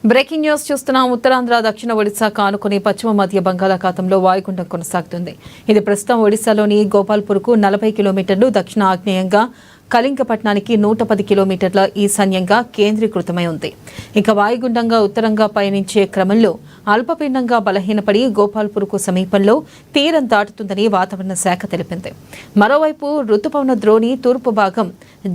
Breaking news చూస్తున్నాం. ఉత్తరాంధ్ర దక్షిణ ఒడిశా కానుకొని పశ్చిమ మధ్య బంగాళాఖాతంలో వాయుగుండం కొనసాగుతుంది. ఇది ప్రస్తుతం ఒడిశాలోని గోపాల్పూర్కు 40 కిలోమీటర్లు దక్షిణ ఆగ్నేయంగా, కళింగపట్నానికి 110 కిలోమీటర్ల ఈశాన్యంగా కేంద్రీకృతమై ఉంది. ఇక వాయుగుండంగా ఉత్తరంగా పయనించే క్రమంలో అల్పపీడనంగా బలహీనపడి గోపాల్పూర్కు సమీపంలో తీరం దాటుతుందని వాతావరణ శాఖ తెలిపింది. మరోవైపు రుతుపవన ద్రోణి తూర్పు భాగం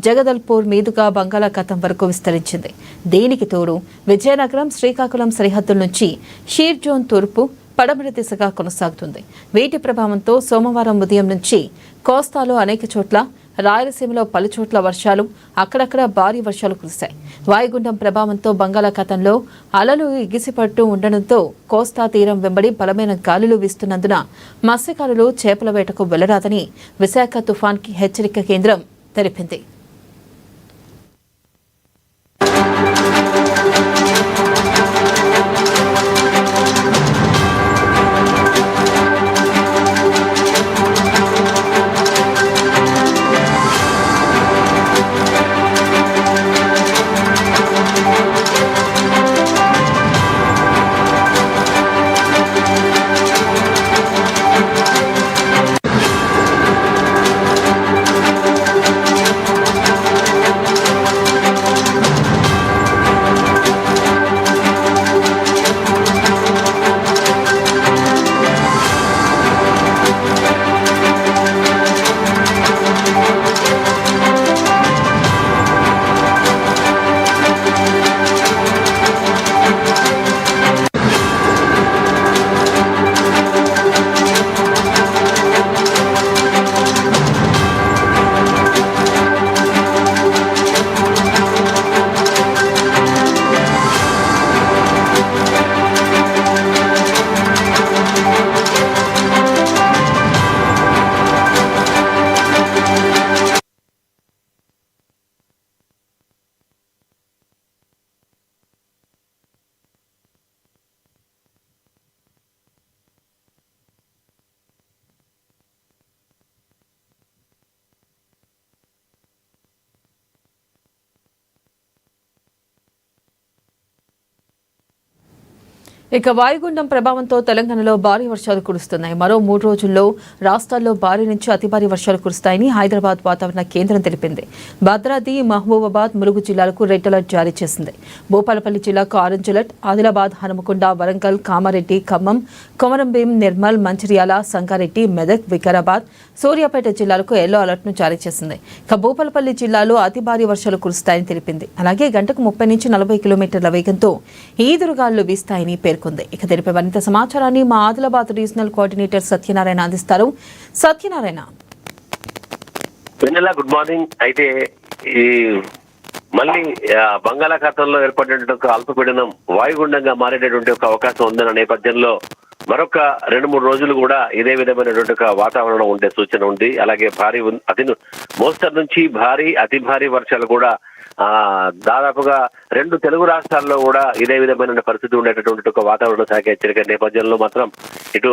జగదల్పూర్ మీదుగా బంగాళాఖాతం వరకు విస్తరించింది. దీనికి తోడు విజయనగరం, శ్రీకాకుళం సరిహద్దుల నుంచి షీర్ జోన్ తూర్పు పడమర దిశగా కొనసాగుతుంది. వీటి ప్రభావంతో సోమవారం ఉదయం నుంచి కోస్తాలో అనేక చోట్ల, రాయలసీమలో పలుచోట్ల వర్షాలు, అక్కడక్కడ భారీ వర్షాలు కురిశాయి. వాయుగుండం ప్రభావంతో బంగాళాఖాతంలో అలలు ఎగిసిపడుతూ ఉండడంతో కోస్తా తీరం వెంబడి బలమైన గాలులు వీస్తున్నందున మత్స్యకారులు చేపల వేటకు వెళ్లరాదని విశాఖ తుఫాన్కి హెచ్చరిక కేంద్రం తెలిపింది. ఇక వాయుగుండం ప్రభావంతో తెలంగాణలో భారీ వర్షాలు కురుస్తున్నాయి. మరో 3 రోజుల్లో రాష్ట్రాల్లో భారీ నుంచి అతి భారీ వర్షాలు కురుస్తాయని హైదరాబాద్ వాతావరణ కేంద్రం తెలిపింది. భద్రాద్రి, మహబూబాబాద్, ములుగు జిల్లాలకు రెడ్ అలర్ట్ జారీ చేసింది. భూపాలపల్లి జిల్లాకు ఆరెంజ్ అలర్ట్, ఆదిలాబాద్, హనుమకొండ, వరంగల్, కామారెడ్డి, ఖమ్మం, కొమరంభీం, నిర్మల్, మంచిర్యాల, సంగారెడ్డి, మెదక్, వికారాబాద్, సూర్యాపేట జిల్లాలకు ఎల్లో అలర్ట్ ను జారీ చేసింది. ఇక భూపాలపల్లి జిల్లాలో అతి భారీ వర్షాలు కురుస్తాయని తెలిపింది. అలాగే గంటకు 30 నుంచి 40 కిలోమీటర్ల వేగంతో ఈదురుగాలు వీస్తాయని పేర్కొంది. ఇక తెలిపే మరింత సమాచారాన్ని మా ఆదిలాబాద్ రీజనల్ కోఆర్డినేటర్ సత్యనారాయణ అందిస్తారు. Satyanarayana, good morning. అయితే ఈ మళ్ళీ బంగాళాఖాతంలో ఏర్పడినటువంటి ఒక అల్పపీడనం వాయుగుండంగా మారేటటువంటి ఒక అవకాశం ఉందన్న నేపథ్యంలో మరొక 2-3 రోజులు కూడా ఇదే విధమైనటువంటి ఒక వాతావరణం ఉండే సూచన ఉంది. అలాగే మోస్తరు నుంచి భారీ, అతి భారీ వర్షాలు కూడా దాదాపుగా 2 తెలుగు రాష్ట్రాల్లో కూడా ఇదే విధమైన పరిస్థితి ఉండేటటువంటి ఒక వాతావరణ శాఖ హెచ్చరిక నేపథ్యంలో మాత్రం ఇటు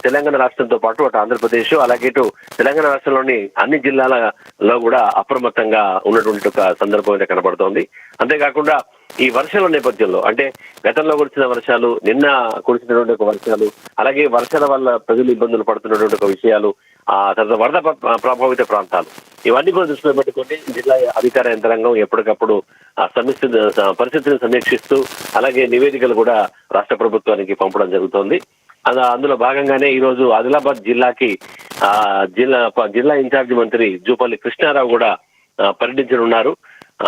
తెలంగాణ రాష్ట్రంతో పాటు అటు ఆంధ్రప్రదేశ్, అలాగే ఇటు తెలంగాణ రాష్ట్రంలోని అన్ని జిల్లాలలో కూడా అప్రమత్తంగా ఉన్నటువంటి ఒక సందర్భం అయితే కనబడుతోంది. అంతేకాకుండా ఈ వర్షాల నేపథ్యంలో, అంటే గతంలో కురిసిన వర్షాలు, నిన్న కురిసినటువంటి ఒక వర్షాలు, అలాగే వర్షాల వల్ల ప్రజలు ఇబ్బందులు పడుతున్నటువంటి ఒక విషయాలు, తర్వాత వరద ప్రభావిత ప్రాంతాలు, ఇవన్నీ కూడా దృష్టిలో పెట్టుకుని జిల్లా అధికార యంత్రాంగం ఎప్పటికప్పుడు పరిస్థితిని సమీక్షిస్తూ అలాగే నివేదికలు కూడా రాష్ట్ర ప్రభుత్వానికి పంపడం జరుగుతోంది. అందులో భాగంగానే ఈ రోజు ఆదిలాబాద్ జిల్లాకి జిల్లా ఇన్ఛార్జి మంత్రి జూపల్లి కృష్ణారావు కూడా పర్యటించనున్నారు.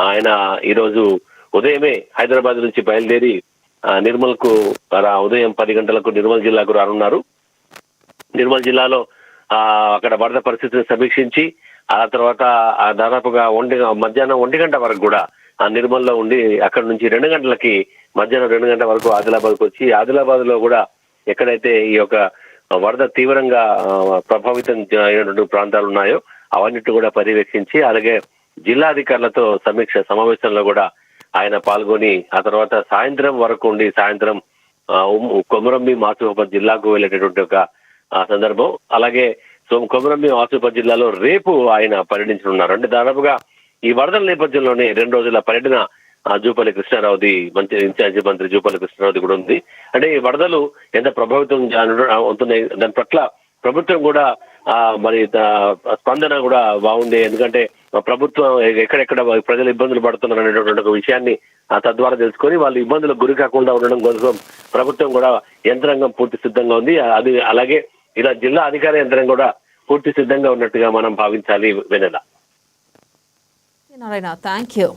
ఆయన ఈ రోజు ఉదయమే హైదరాబాద్ నుంచి బయలుదేరి నిర్మల్ కు ఉదయం 10 గంటలకు నిర్మల్ జిల్లాకు రానున్నారు. నిర్మల్ జిల్లాలో అక్కడ వరద పరిస్థితిని సమీక్షించి ఆ తర్వాత దాదాపుగా మధ్యాహ్నం 1 గంట వరకు కూడా నిర్మల్లో ఉండి అక్కడ నుంచి 2 గంటలకి మధ్యాహ్నం 2 గంటల వరకు ఆదిలాబాద్ కు వచ్చి ఆదిలాబాద్ లో కూడా ఎక్కడైతే ఈ యొక్క వరద తీవ్రంగా ప్రభావితం అయినటువంటి ప్రాంతాలు ఉన్నాయో అవన్నిటి కూడా పర్యవేక్షించి అలాగే జిల్లా అధికారులతో సమీక్ష సమావేశంలో కూడా ఆయన పాల్గొని ఆ తర్వాత సాయంత్రం వరకు ఉండి సాయంత్రం కొమరంభీం ఆసిఫాబాద్ జిల్లాకు వెళ్ళేటటువంటి ఒక సందర్భం. అలాగే కొమరంభీం ఆసిఫాబాద్ జిల్లాలో రేపు ఆయన పర్యటించనున్నారు. అంటే దాదాపుగా ఈ వరదల నేపథ్యంలోనే 2 రోజుల పర్యటన జూపల్లి కృష్ణారావుది మంచి ఇన్ఛార్జి మంత్రి జూపల్లి కృష్ణారావుది కూడా ఉంది. అంటే ఈ వరదలు ఎంత ప్రభావితం అవుతున్నాయి దాని పట్ల ప్రభుత్వం కూడా మరి స్పందన కూడా బాగుంది. ఎందుకంటే ప్రభుత్వం ఎక్కడెక్కడ ప్రజలు ఇబ్బందులు పడుతున్నారు అనేటువంటి ఒక విషయాన్ని తద్వారా తెలుసుకొని వాళ్ళు ఇబ్బందులకు గురి కాకుండా ఉండడం కోసం ప్రభుత్వం కూడా యంత్రాంగం పూర్తి సిద్ధంగా ఉంది. అది అలాగే ఇలా జిల్లా అధికార యంత్రాంగం కూడా పూర్తి సిద్ధంగా ఉన్నట్టుగా మనం భావించాలి. వెనెల నారాయణ, థ్యాంక్ యూ.